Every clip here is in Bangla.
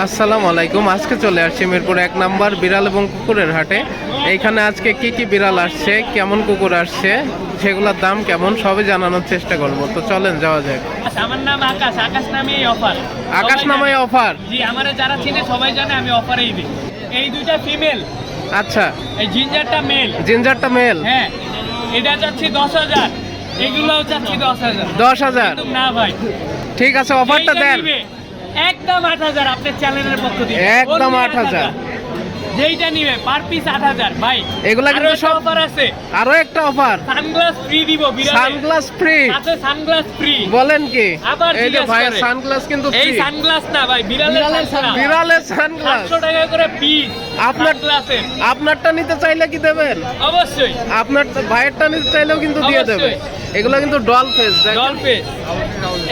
আসসালামু আলাইকুম। আজকে চলে আসছি মিরপুর 1 নাম্বার বিড়াল এবং কুকুরের হাটে। এইখানে আজকে কি কি বিড়াল আসছে, কেমন কুকুর আসছে, সেগুলোর দাম কেমন সবই জানানোর চেষ্টা করব। তো চলেন যাওয়া যাক। আমার নাম আকাশ। আকাশ নামে অফার। আকাশ নামে অফার? জি, আমারে যারা চিনে সবাই জানে আমি অফারেই দিই। এই দুইটা ফিমেল। আচ্ছা, এই জিঞ্জারটা মেল। জিঞ্জারটা মেল? হ্যাঁ, এটা চাচ্ছি 10,000, এগুলোও চাচ্ছি 10,000। 10,000? না ভাই, ঠিক আছে, অফারটা দেন। একদম 8,000 আপনার চ্যানেলের পক্ষ থেকে। একদম 8,000? যেইটা নিবে পার পিস 8,000 ভাই। এগুলা কিন্তু সব অফার আছে। আরো একটা অফার, সানগ্লাস ফ্রি দিব। Sunglass free? আছে সানগ্লাস ফ্রি। বলেন কি? আবার এই যে ভাই সানগ্লাস কিন্তু এই ফ্রি। সানগ্লাস না ভাই, বিড়ালের সানগ্লাস। বিড়ালের সানগ্লাস 800 টাকা করে পিস। আপনার গ্লাসের আপনারটা নিতে চাইলে কি দেবেন? অবশ্যই। আপনার ভাইয়েরটা নিতে চাইলেও কিন্তু দিয়ে দেবে। এগুলো কিন্তু doll face, doll face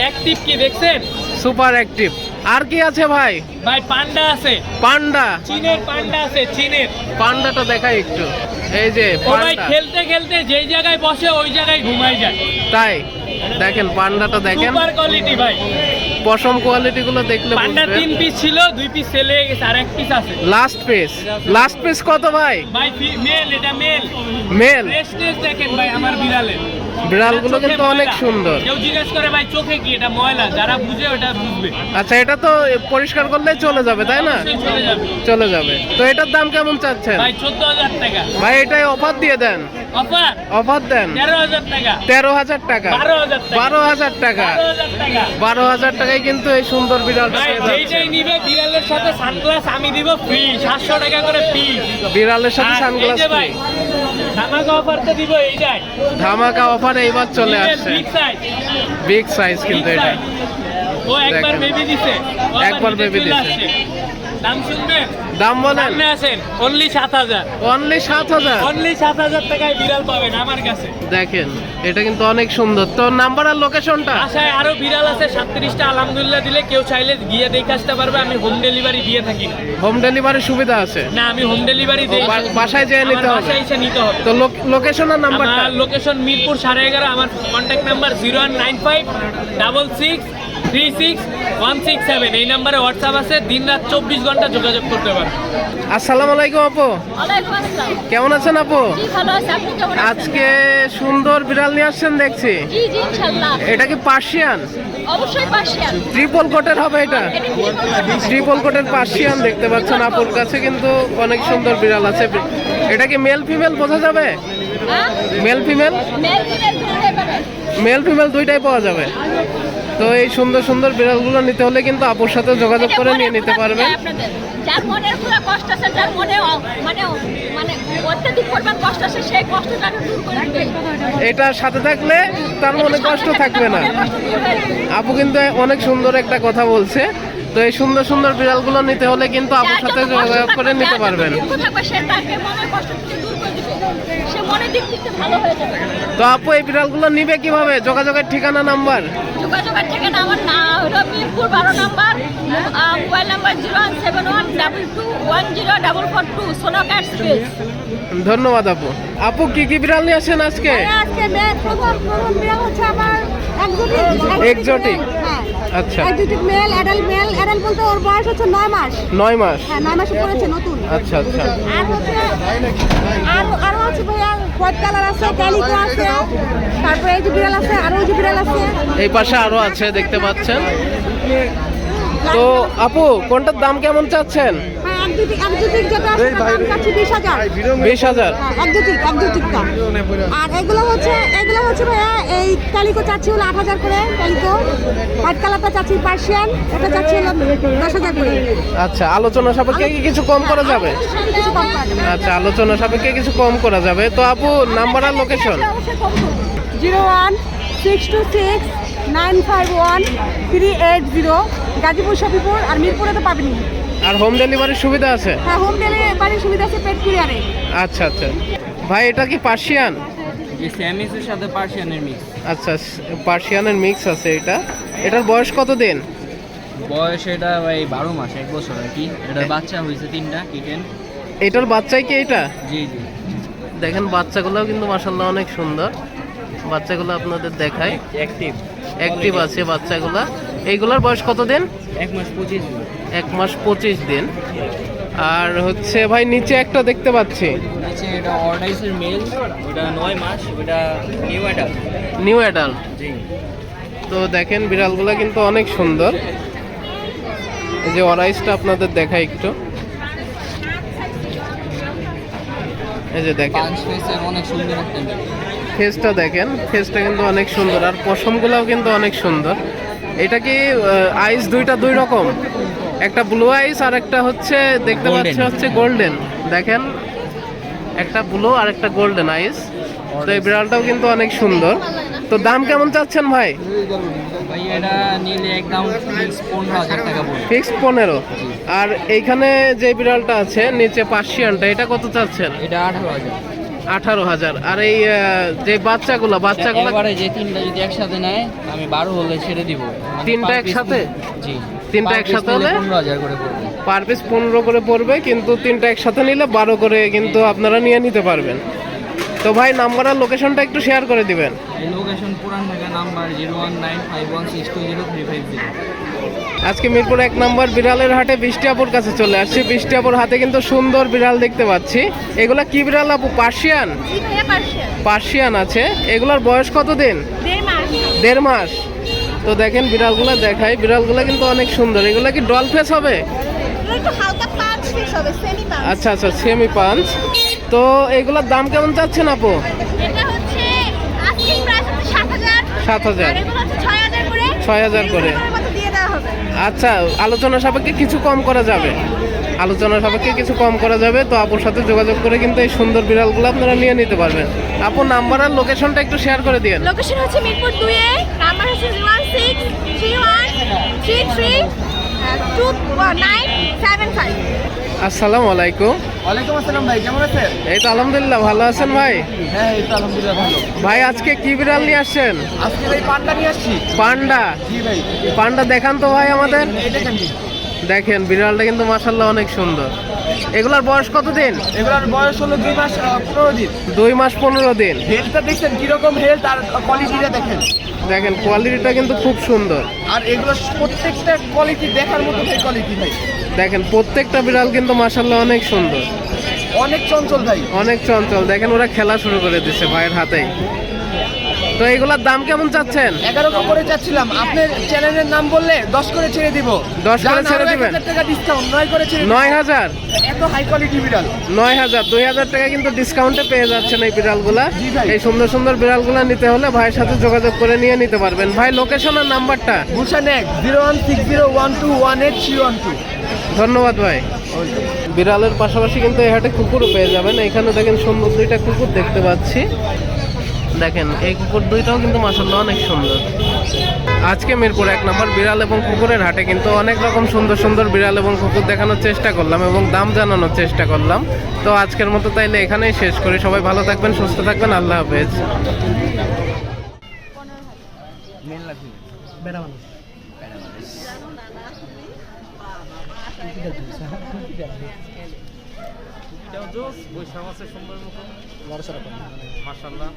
active কি দেখছেন? Super active. আর কি আছে ভাই? ভাই পান্ডা আছে। পান্ডা? চীনের পান্ডা আছে। চীনের পান্ডাটা দেখাই একটু। এই যে ও ভাই, পান্ডা, খেলতে খেলতে যেই জায়গায় বসে ওই জায়গায় ঘুমাই যায়। তাই দেখেন পান্ডাটা দেখেন, সুপার কোয়ালিটি ভাই। পশম কোয়ালিটি গুলো দেখলে পান্ডা বুঝবেন। 3 পিস ছিল, 2 পিস সেল হয়ে গেছে, আর 1 পিস আছে। লাস্ট পিস কত ভাই? ভাই মেল, এটা মেল। মেল? রেস্টেস দেখেন ভাই আমার বিড়ালের। বিড়ালগুলো কিন্তু অনেক সুন্দর। কেউ জিজ্ঞেস করে ভাই চোখে কি, এটা ময়লা, যারা বুঝে ওটা বুঝবে। আচ্ছা, এটা তো পরিষ্কার করলেই চলে যাবে তাই না? অবশ্যই চলে যাবে। চলে যাবে। তো এটার দাম কেমন চাচ্ছেন? ভাই 14,000 টাকা। ভাই এটাই অফার দিয়ে দেন। অফার অফার দেন। 13,000 টাকা। 13,000 টাকা? 12,000 টাকা। 12,000 টাকা? 12,000 টাকা। 12,000 টাকায় কিন্তু এই সুন্দর বিড়ালটা ভাই পেয়ে যাচ্ছেন। যেইটাই নিবে বিড়ালের সাথে সানগ্লাস আমি দিব ফ্রি, 700 টাকা করে পিস। বিড়ালের সাথে সানগ্লাস ভাই ফ্রি। ধামাকা অফার তো দিব এইটাই। ধামাকা অফার এইবার চলে আসছে। Big size. বিগ সাইজ কিন্তু এটা। ও একবার দেখেন। বেবি দিছে, ও আবার একবার নিজে baby চলে দিছে। আসছে। দাম শুনবেন? দাম বলেন। সামনে আসেন, অনলি 7,000। অনলি 7,000? অনলি 7,000 টাকায় বিড়াল পাবেন আমার কাছে। দেখেন এটা কিন্তু অনেক সুন্দর। তো নাম্বার আর লোকেশনটা? আশায় আরো বিড়াল আছে 37টা, আলহামদুলিল্লাহ দিলে কেউ চাইলে গিয়ে দেখে আসতে পারবে। আমি হোম ডেলিভারি দিয়ে থাকি। হোম ডেলিভারির সুবিধা আছে? না, আমি হোম ডেলিভারি দেই। বাসায় যেয়ে নিতে হবে? বাসায় এসে নিতে হবে। তো লোকেশন আর নাম্বারটা? আমার লোকেশন মিরপুর 11.5। আমার কন্ট্যাক্ট নাম্বার 0195 66 36 167। এই নাম্বারে হোয়াটসঅ্যাপ আছে। দিন রাত 24 ঘন্টা যোগাযোগ করতে পারেন। আসসালামু আলাইকুম আপু। ওয়ালাইকুম আসসালাম। কেমন আছেন আপু? জি ভালো আছি, আপনি কেমন আছেন? আজকে সুন্দর বিড়াল নিয়ে আসছেন দেখছি। জি জি ইনশাআল্লাহ। এটা কি পার্সিয়ান? অবশ্যই পার্সিয়ান। ট্রিপল কোটের হবে এটা? ট্রিপল কোটের পার্সিয়ান দেখতে পাচ্ছেন আপুর কাছে কিন্তু অনেক সুন্দর বিড়াল আছে। এটা কি মেল ফিমেল বোঝা যাবে? হ্যাঁ? Male female? মেল ফিমেল দুটোই পাবেন। মেল ফিমেল দুইটাই পাওয়া যাবে। তো এই সুন্দর সুন্দর বিড়ালগুলো নিতে হলে কিন্তু আপুর সাথে যোগাযোগ এটা করে মনের নিয়ে নিতে পুরো পারবেন। বিষয় আপনাদের। যার মনের পুরো কষ্ট আছে, যার মনে মানে মানে অত্যাধিক পরিমাণ কষ্ট আছে, সেই কষ্টটা দূর করে দিবে। এটার সাথে থাকলে তার মনে কষ্ট থাকবে না। আপু কিন্তু অনেক সুন্দর একটা কথা বলছে। তো এই সুন্দর সুন্দর বিড়ালগুলো নিতে হলে কিন্তু আপুর সাথে যোগাযোগ করে নিতে পারবেন। তো আপু এই বিড়ালগুলো নিবে কিভাবে? যোগাযোগের ঠিকানা নাম্বার? যোগাযোগের ঠিকানা আমার না হলো মিরপুর 12 নাম্বার, মোবাইল নাম্বার 017122104442, সোনা ক্যাট স্পেস। ধন্যবাদ আপু। আপু কি কি বিড়াল নিয়ে আসেন আজকে? আজকে প্রথম বিড়াল হচ্ছে আমার এক্সোটিক। হ্যাঁ, আচ্ছা, এক্সোটিক মেল, অ্যাডাল্ট বলতে ওর বয়স হচ্ছে 9 মাস। 9 মাস? হ্যাঁ, 9 মাসে পড়েছে নতুন। আচ্ছা আচ্ছা। আর হচ্ছে আরো আছে ভাইয়া, হোয়াইট কালার আছে, ক্যালিকো আছে, তারপরে এই যে বিড়াল আছে, আরো ওই যে বিড়াল আছে। এই পাশে আরো আছে দেখতে পাচ্ছেন। তো আপু কোনটার দাম কেমন চাচ্ছেন? হ্যাঁ, এক্সোটিক যেটা আছে তার দাম চাচ্ছি 20,000। 20,000? হ্যাঁ, এক্সোটিকটা। আর এগুলো হচ্ছে ভাইয়া, এই ক্যালিকো চাচ্ছি হলো 8,000 করে ক্যালিকো। হোয়াইট কালারটা চাচ্ছি পার্সিয়ান, এটা চাচ্ছি হলো 10,000 করে। আচ্ছা, আলোচনা সাপেক্ষে কি কিছু কম করা যাবে? কিছু কম করা যাবে। আচ্ছা, আলোচনা সাপেক্ষে কিছু কম করা যাবে। তো আপু নাম্বার আর লোকেশন? 01626951 গাজীপুর, শফিপুর আর মিরপুরে তো পাবেনি। আর হোম ডেলিভারির সুবিধা আছে? হ্যাঁ, হোম ডেলিভারির সুবিধা আছে পেড কুরিয়ারে। আচ্ছা আচ্ছা। ভাই এটা কি পার্সিয়ান? যে স্যামিসের সাথে পার্সিয়ানের মিক্স। আচ্ছা, পার্সিয়ানের মিক্স আছে এটা। এটার বয়স কত দিন? বয়স এটা ভাই 12 মাস, 1 বছর আর কি। এটার বাচ্চা হয়েছে 3টা কিটেন। এটার বাচ্চাই কি এটা? জি জি। দেখেন বাচ্চাগুলোও কিন্তু মাশাআল্লাহ অনেক সুন্দর। বাচ্চাগুলো আপনাদের দেখাই, অ্যাক্টিভ অ্যাক্টিভ আছে বাচ্চাগুলা। এইগুলার বয়স কত দিন? 1 মাস 25 দিন। 1 মাস 25 দিন। আর হচ্ছে ভাই নিচে একটা দেখতে পাচ্ছি, নিচে এটা অর্ডাইসের মেল, ওটা 9 মাস, ওটা নিউ অ্যাডাল্ট। New adult. জি। তো দেখেন বিড়ালগুলো কিন্তু অনেক সুন্দর। এই যে অরাইসটা আপনাদের দেখাই একটু, এই যে দেখেন পাঁচ ফেসের অনেক সুন্দর একটা মেল। ফেসটা দেখেন, ফেসটা কিন্তু অনেক সুন্দর, আর পশমগুলোও কিন্তু অনেক সুন্দর। এটা কি আইস দুইটা দুই রকম, একটা ব্লু আইস আর একটা হচ্ছে দেখতে Golden। পাচ্ছি হচ্ছে গোল্ডেন। দেখেন একটা ব্লু আর একটা গোল্ডেন আইস। তো এই বিড়ালটাও কিন্তু অনেক সুন্দর। তো দাম কেমন চাচ্ছেন ভাই? ভাই এটা নিলে একদম ফিক্স 15,000 টাকা পড়বে। ফিক্সড 15। আর এইখানে যে বিড়ালটা আছে নিচে পার্সিয়ানটা, এটা কত চাচ্ছেন? এটা 18,000। 18,000। আর এই যে বাচ্চাগুলো এবারে যে তিনটা যদি একসাথে নেয় আমি 12 হলে ছেড়ে দিব। তিনটা একসাথে? জি। তিনটা একসাথে হলে 15,000 করে পড়বে। পার পিস 15 করে পড়বে, কিন্তু তিনটা একসাথে নিলে 12 করে কিন্তু আপনারা নিয়ে নিতে পারবেন। তো ভাই নাম্বার আর লোকেশনটা একটু শেয়ার করে দিবেন। এই লোকেশন পুরান ঢাকা, নাম্বার 01951620350। আজকে মিরপুর 1 নম্বর বিড়ালের হাটে বৃষ্টি আপুর কাছে চলে আসছি। বৃষ্টি আপুর হাতে কিন্তু সুন্দর বিড়াল দেখতে পাচ্ছি। এগুলা কি বিড়াল আপু? পার্সিয়ান? পার্সিয়ান আছে। এগুলার বয়স কত দিন? 1.5 মাস। তো দেখেন বিড়ালগুলো দেখাই, বিড়ালগুলো কিন্তু অনেক সুন্দর। এগুলা কি ডল ফেস হবে? আচ্ছা আচ্ছা, সেমি পাঞ্চ। তো এগুলোর দাম কেমন চাচ্ছেন আপু? এটা হচ্ছে আস্কিং প্রাইস হচ্ছে 7,000। 7,000। আর এগুলো হচ্ছে 6,000 করে। 6,000 করে। এগুলোর মতো দিয়ে দেওয়া হবে। আচ্ছা, আলোচনা সাপেক্ষে কিছু কম করা যাবে, আলোচনা সাপেক্ষে কিছু কম করা যাবে। তো আপুর সাথে যোগাযোগ করে কিন্তু এই সুন্দর বিড়ালগুলো আপনারা নিয়ে নিতে পারবেন। আপু নাম্বার আর লোকেশনটা একটু শেয়ার করে দিন। লোকেশন হচ্ছে মিরপুর 2 এ, নাম্বার হচ্ছে 01631321975। আসসালামু আলাইকুম। ওয়ালাইকুম আসসালাম ভাই, কেমন আছেন? এই তো আলহামদুলিল্লাহ, ভালো আছেন ভাই? হ্যাঁ এই তো আলহামদুলিল্লাহ ভালো। ভাই আজকে কি বিড়াল নিয়ে আসছেন? আজকে ভাই পান্ডা নিয়ে আসছি। পান্ডা? জি ভাই। পান্ডা দেখান তো ভাই আমাদের। এটা কেন? দেখেন বিড়ালটা কিন্তু মাশাআল্লাহ অনেক সুন্দর। এগুলার বয়স কত দিন? এগুলোর বয়স হলো 2 মাস 15 দিন। 2 মাস 15 দিন। হেলথটা দেখছেন কিরকম হেলথ, আর কোয়ালিটিটা দেখেন। দেখেন কোয়ালিটিটা কিন্তু খুব সুন্দর। আর এগুলো প্রত্যেকটা কোয়ালিটি দেখার মতো ভাই কোয়ালিটি ভাই। দেখেন প্রত্যেকটা বিড়াল কিন্তু মাশাআল্লাহ অনেক সুন্দর, অনেক চঞ্চল ভাই। অনেক চঞ্চল। দেখেন ওরা খেলা শুরু করে দিচ্ছে ভাইয়ের হাতেই। তো এগুলার দাম কেমন চাচ্ছেন? 11 করে চাচ্ছিলাম, আপনার চ্যানেলের নাম বললে 10 করে ছেড়ে দিব। 10 করে ছেড়ে দিবেন? 1,000 টাকা ডিসকাউন্ট 9 করে ছেড়ে দিব। 9,000? এত হাই কোয়ালিটি বিড়াল। 9,000, 2,000 টাকা কিন্তু ডিসকাউন্টে পেয়ে যাচ্ছেন এই বিড়ালগুলা। জি ভাই। এই সুন্দর সুন্দর বিড়ালগুলা নিতে হলে ভাইয়ের সাথে যোগাযোগ করে নিয়ে নিতে পারবেন। ভাই লোকেশন আর নাম্বারটা? ভূষণ 0160121812। ধন্যবাদ ভাই। বিড়ালের পাশাপাশি কিন্তু এই হাটে কুকুরও পেয়ে যাবেন। এখানে দেখেন সুন্দর দুইটা কুকুর দেখতে পাচ্ছি। দেখেন এই কুকুর দুইটাও কিন্তু মাশাআল্লাহ অনেক সুন্দর। আজকে মিরপুর 1 নম্বর বিড়াল এবং কুকুরের হাটে কিন্তু অনেক রকম সুন্দর সুন্দর বিড়াল এবং কুকুর দেখানোর চেষ্টা করলাম এবং দাম জানানোর চেষ্টা করলাম। তো আজকের মতো তাইলে এখানেই শেষ করি। সবাই ভালো থাকবেন, সুস্থ থাকবেন, আল্লাহ হাফেজ। মাশাআল্লাহ।